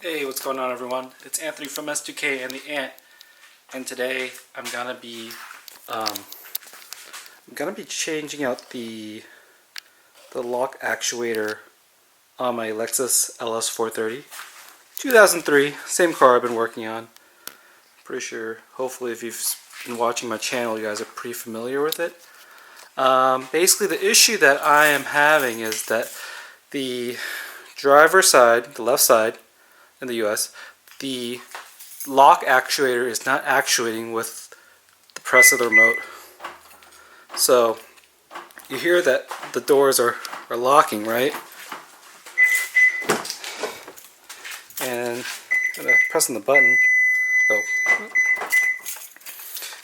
Hey, what's going on, everyone? It's Anthony from S2K and the Ant, and today I'm gonna be changing out the lock actuator on my Lexus LS430, 2003, same car I've been working on. Pretty sure, hopefully, if you've been watching my channel, you guys are pretty familiar with it. Basically, the issue that I am having is that the driver's side, the left side, in the US, the lock actuator is not actuating with the press of the remote. So you hear that the doors are locking, right? And I'm pressing the button. Oh,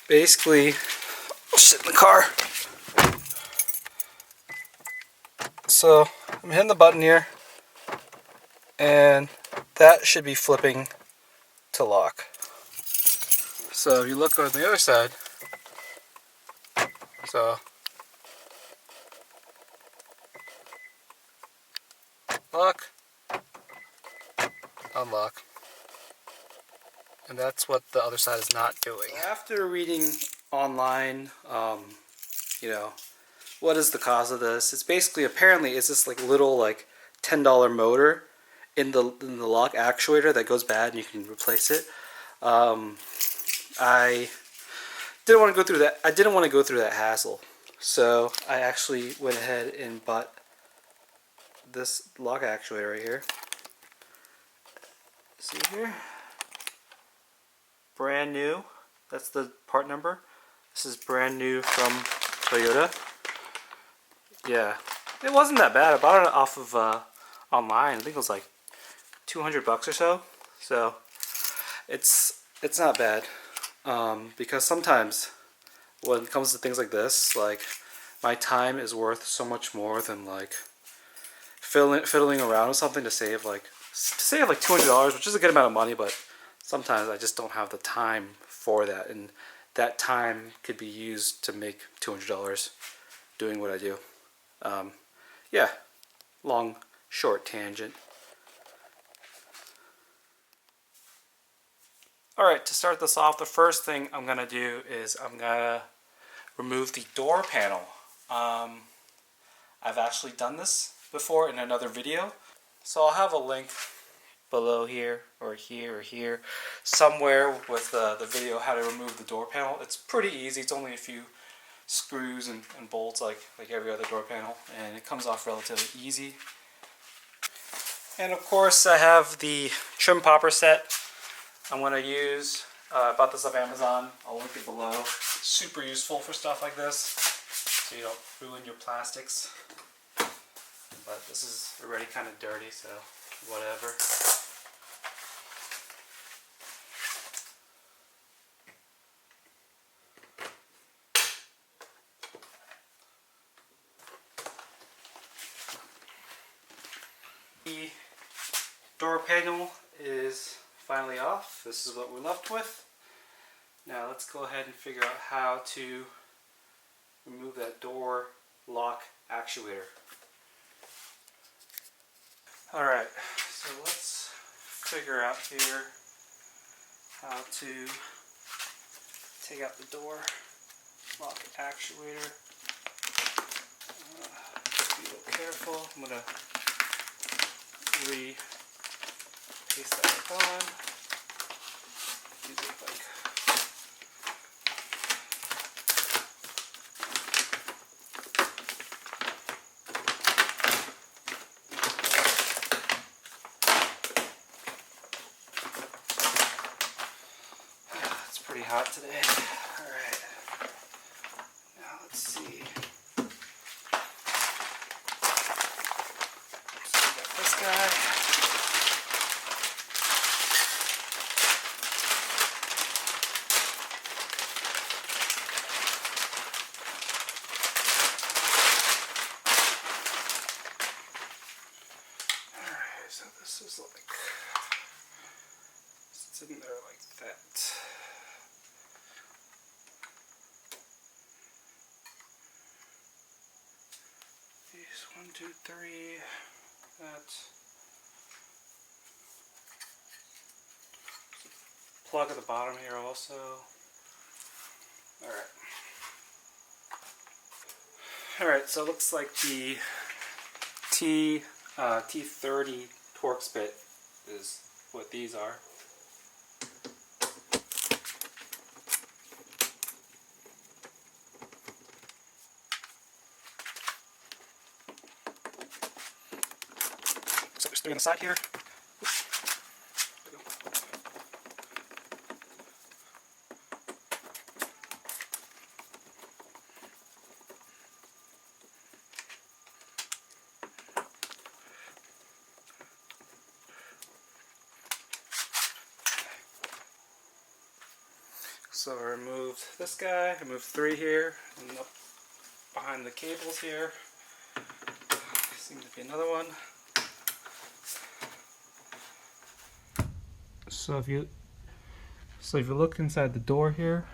basically, I'll sit in the car. So I'm hitting the button here, and that should be flipping to lock. So if you look on the other side, so lock, unlock, and that's what the other side is not doing. After reading online, what is the cause of this? It's basically, apparently, it's this little $10 motor in the lock actuator that goes bad, and you can replace it. I didn't want to go through that. I didn't want to go through that hassle, so I actually went ahead and bought this lock actuator right here. See here? Brand new. That's the part number. This is brand new from Toyota. Yeah, it wasn't that bad. I bought it off of online. I think it was like $200 or so. So it's not bad, because sometimes when it comes to things like this, my time is worth so much more than fiddling around with something to save $200, which is a good amount of money, but sometimes I just don't have the time for that, and that time could be used to make $200 doing what I do. Yeah, long, short tangent. Alright, to start this off, the first thing I'm going to do is I'm going to remove the door panel. I've actually done this before in another video, so I'll have a link below here, or here, or here, somewhere with the video how to remove the door panel. It's pretty easy. It's only a few screws and bolts like every other door panel, and it comes off relatively easy. And of course I have the trim popper set I'm going to use. I bought this off Amazon. I'll link it below. It's super useful for stuff like this, so you don't ruin your plastics. But this is already kind of dirty, so whatever. The door panel is finally off. This is what we're left with. Now let's go ahead and figure out how to remove that door lock actuator. Alright, so let's figure out here how to take out the door lock actuator. Be a little careful. I'm going to paste that back on. Use it it's pretty hot today. Alright. Now let's see. So we got this guy. So this is sitting there like that. These 1, 2, 3. That. plug at the bottom here also. Alright. Alright, so it looks like the T30 Torx bit is what these are. So there's 3 on the side here. So I removed this guy, I removed 3 here, and up behind the cables here, seems to be another one. So if you look inside the door here,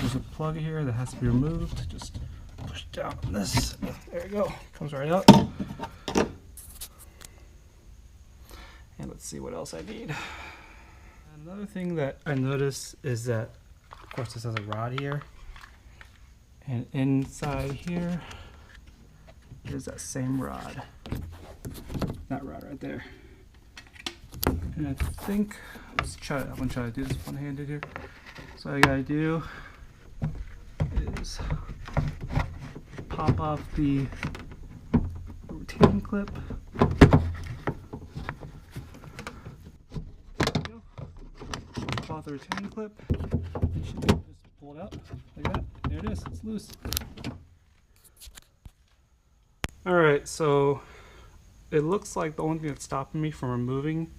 there's a plug here that has to be removed. Just push down on this. There you go. Comes right out. And let's see what else I need. Another thing that I noticed is that, of course, this has a rod here, and inside here is that same rod. That rod right there. And I think I'm gonna try to do this one-handed here. So all I gotta do is pop off the retaining clip. Pop off the retaining clip. You should be able to just pull it out like that. There it is. It's loose. All right. So it looks like the only thing that's stopping me from removing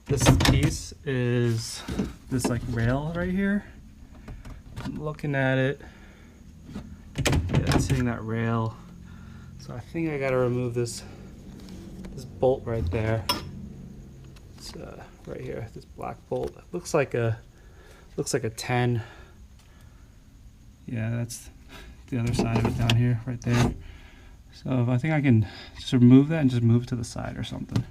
this piece is this like rail right here. I'm looking at it. Yeah, it's hitting that rail. So I think I gotta remove this bolt right there. It's right here. This black bolt. It looks like a 10. Yeah, that's the other side of it down here, right there. So I think I can just remove that and just move it to the side or something.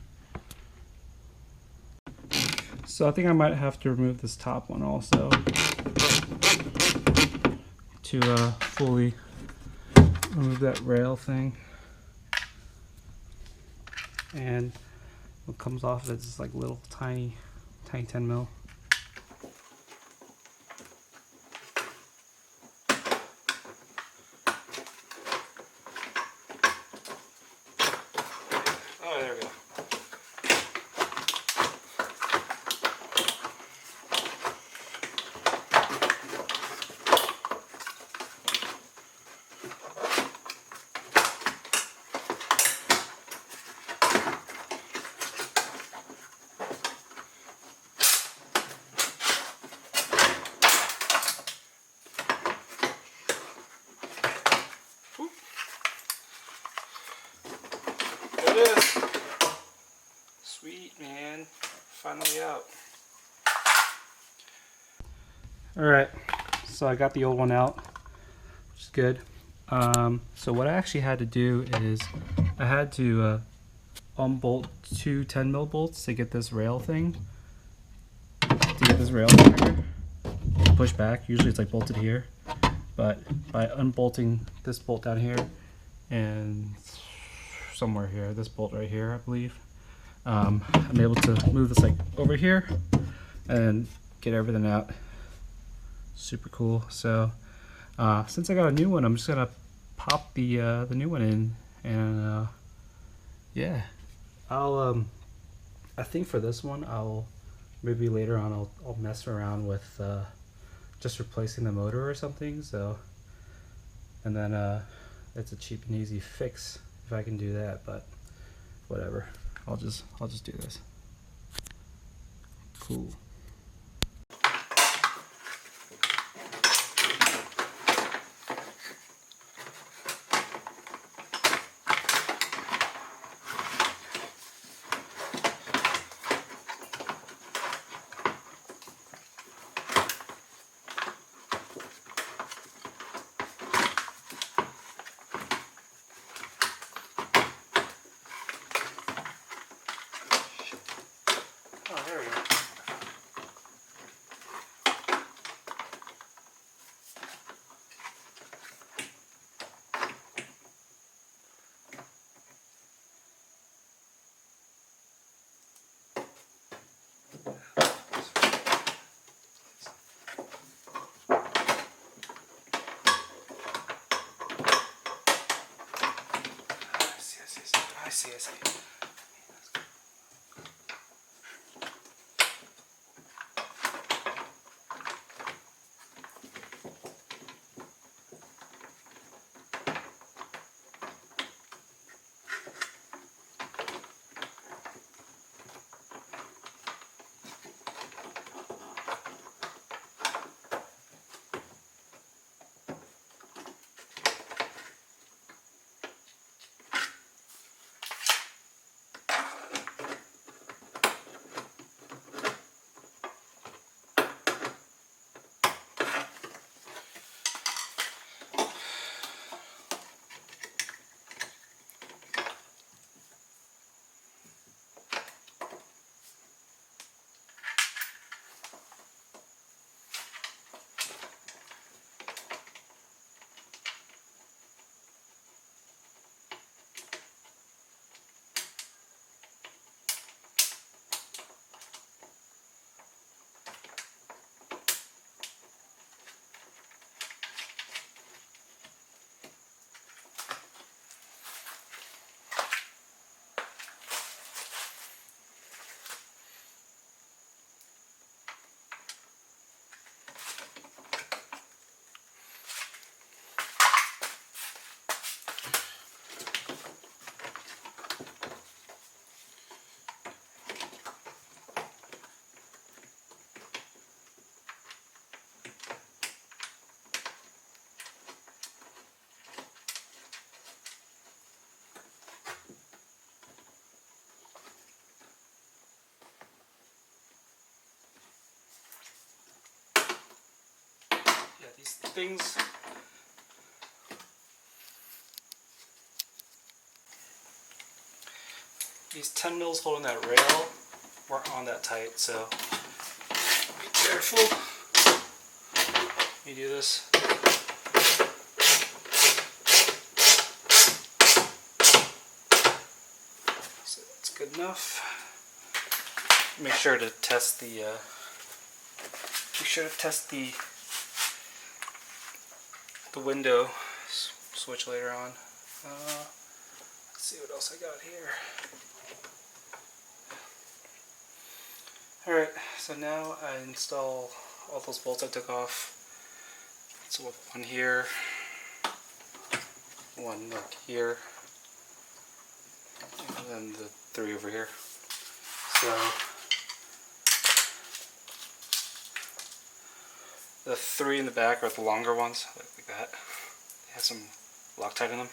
So I think I might have to remove this top one also to fully remove that rail thing. And what comes off of it is like little tiny 10 mil. Oh, there we go. There it is. Sweet, man. Finally out. Alright, so I got the old one out, which is good. So what I actually had to do is I had to unbolt 2 10 mil bolts to get this rail thing. Here. Push back. Usually it's like bolted here, but by unbolting this bolt down here and somewhere here, this bolt right here, I believe, I'm able to move this like over here and get everything out. Super cool. So since I got a new one, I'm just gonna pop the new one in, and yeah, I'll I think for this one maybe later on I'll mess around with just replacing the motor or something. So, and then it's a cheap and easy fix if I can do that, but whatever. I'll just do this. Cool. Oh, there we go. see. Yeah, these things, these 10 mils holding that rail weren't on that tight, so be careful when you do this. So that's good enough. Make sure to test the window switch later on. Let's see what else I got here. Alright, so now I install all those bolts I took off. So with one here, one like here, and then the 3 over here. So the 3 in the back are the longer ones, like that. They have some Loctite in them.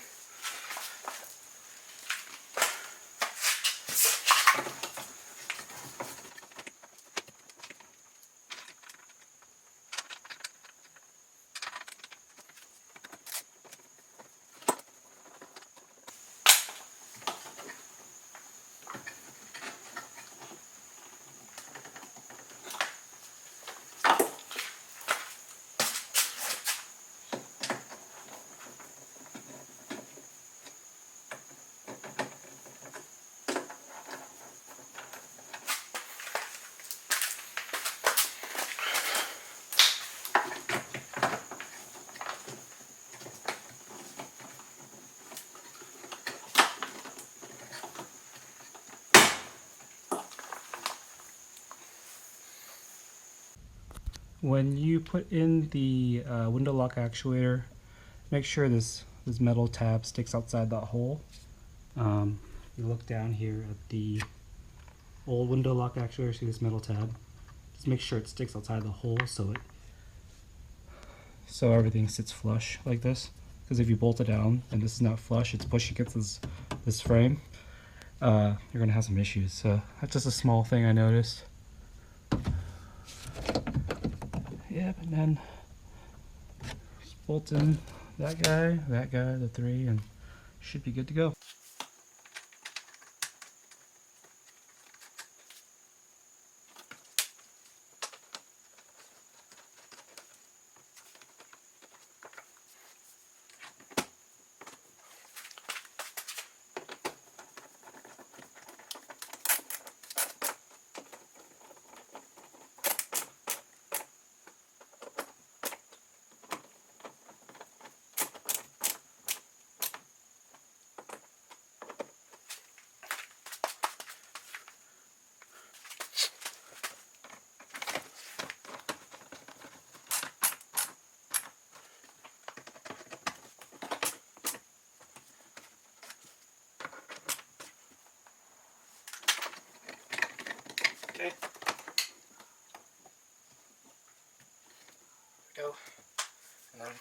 When you put in the window lock actuator, make sure this metal tab sticks outside that hole. You look down here at the old window lock actuator, see this metal tab? Just make sure it sticks outside the hole so everything sits flush like this. Because if you bolt it down and this is not flush, it's pushing against this frame, you're gonna have some issues. So that's just a small thing I noticed. Yep, and then just bolt in that guy, the 3, and should be good to go. Okay. There we go. And then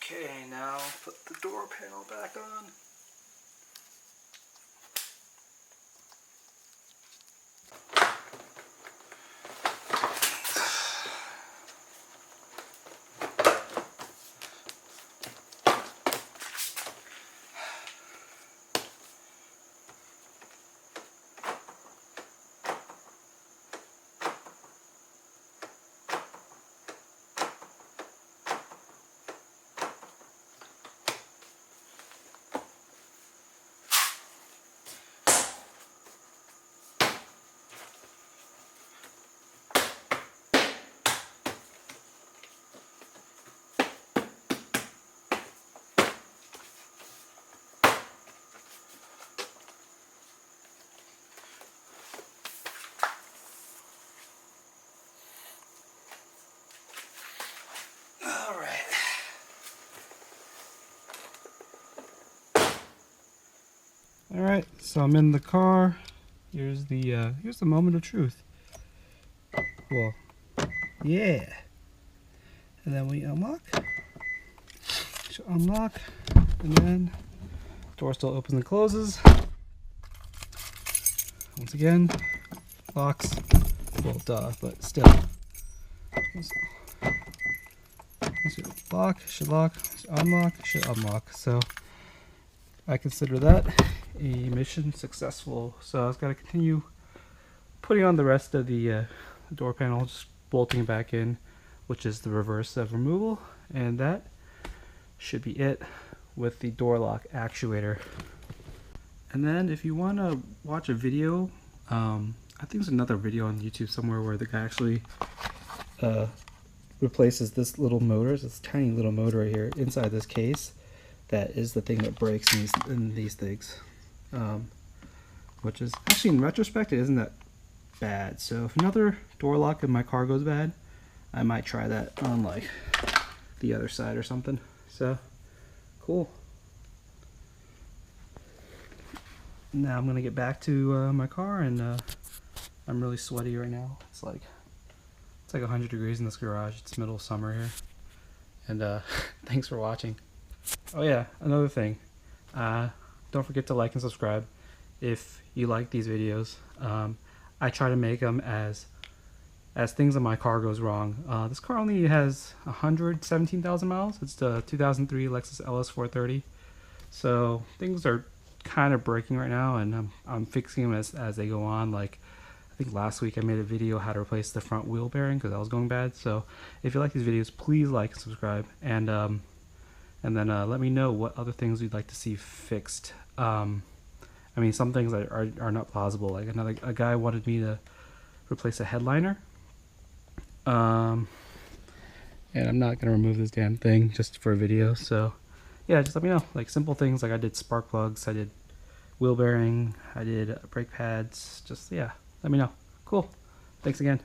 okay, now put the door panel back on. Alright, so I'm in the car. Here's the moment of truth. Well, yeah. And then we unlock. So unlock, and then door still opens and closes. Once again, locks. Well, duh, but still. Lock, should unlock, should unlock. So I consider that a mission successful. So I've got to continue putting on the rest of the door panel, just bolting it back in, which is the reverse of removal, and that should be it with the door lock actuator. And then if you want to watch a video, I think there's another video on YouTube somewhere where the guy actually replaces this little motor, this tiny little motor right here inside this case. That is the thing that breaks in these things. Which is actually, in retrospect, it isn't that bad. So if another door lock in my car goes bad, I might try that on like the other side or something. So cool. Now I'm gonna get back to my car, and I'm really sweaty right now. It's like 100 degrees in this garage. It's middle of summer here. And thanks for watching. Oh yeah, another thing. Don't forget to like and subscribe if you like these videos. I try to make them as things in my car goes wrong. This car only has 117,000 miles. It's the 2003 Lexus LS430. So things are kind of breaking right now, and I'm fixing them as they go on. Like, I think last week I made a video how to replace the front wheel bearing because that was going bad. So if you like these videos, please like and subscribe, and then let me know what other things you'd like to see fixed. I mean, some things are not plausible. Like a guy wanted me to replace a headliner, and I'm not gonna remove this damn thing just for a video. So yeah, just let me know. Like simple things, like I did spark plugs, I did wheel bearing, I did brake pads. Just yeah, let me know. Cool. Thanks again.